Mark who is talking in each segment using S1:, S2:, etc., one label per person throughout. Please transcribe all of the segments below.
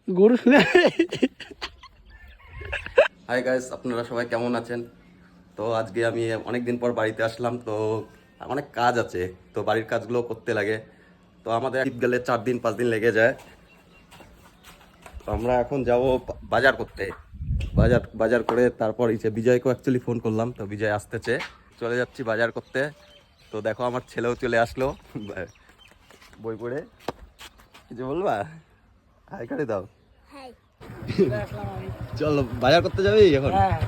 S1: গরু শুনে।
S2: Hi guys, আপনারা সবাই কেমন আছেন? তো আজকে আমি অনেক দিন পর বাড়িতে আসলাম। তো অনেক কাজ আছে, তো বাড়ির কাজগুলো করতে লাগে। তো আমাদের ঈদ গেলে 4 দিন 5 দিন লেগে যায়। তো আমরা এখন যাব বাজার করতে। বাজার বাজার করে তারপর বিজয়কেও অ্যাকচুয়ালি ফোন করলাম, তো বিজয় আসতেছে। চলে যাচ্ছি বাজার করতে। তো দেখো আমার ছেলেও চলে আসলো বই পড়ে। কিছু বলবা? হাই করে দাও। চলো বাজার করতে যাবি এখন?
S1: হ্যাঁ,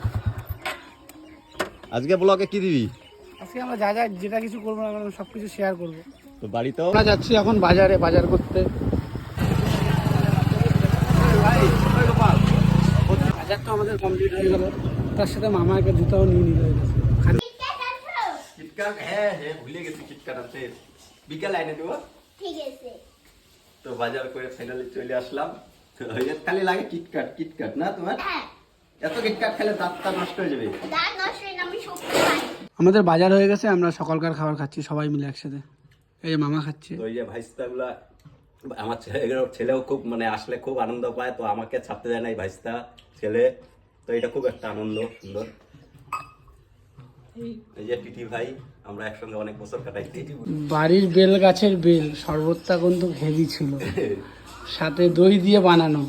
S2: আজকে ব্লগে কি দিবি?
S1: আজকে আমরা যা যা যেটা কিছু করবো না কেন সব কিছু শেয়ার করবো।
S2: তো বাড়িতেও
S1: আমরা যাচ্ছি এখন বাজারে বাজার করতে। বাজার তো আমাদের কমপ্লিট হয়ে গেল, তার সাথে মামা একটা জুতাও নিয়ে নিল।
S2: কিটকাট, হ্যাঁ হ্যাঁ ভুলে গেছি কিটকাট আনতে। বিকাল আইনে দেবো।
S3: ঠিক আছে।
S2: তো বাজার করে ফাইনালি চলে আসলাম। তো এর খালি লাগে কিটকাট কিটকাট না তোমার?
S3: হ্যাঁ,
S2: এত কিটকাট খেলে দাঁতটা নষ্ট হয়ে যাবে।
S3: দাঁত নষ্ট হয় না, আমি শক্তি পাই।
S1: আমাদের বাজার হয়ে গেছে, আমরা সকালকার খাবার খাচ্ছি সবাই মিলে একসাথে। এই যে মামা খাচ্ছে।
S2: তো এই যে ভাইস্তাগুলা, আমার ছেলেও খুব মানে আসলে খুব আনন্দ পায়। তো আমাকে ছাড়তে দেয় না এই ভাইস্তা ছেলে। তো এটা খুব একটা আনন্দ সুন্দর। এই যে টিটি ভাই, আমরা একসঙ্গে অনেক বছর কাটাইছি।
S1: বাড়ির বেল গাছের বেল শরবতটা কিন্তু হেভি ছিল, সাথে দই দিয়ে বানানো।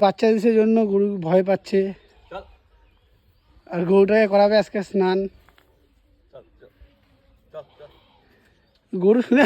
S1: বাচ্চা দিসের জন্য গরু ভয় পাচ্ছে,
S2: চল
S1: আর গরুটাকে করাবে আজকে স্নান।
S2: চল চল চল চল।
S1: গরু শুনে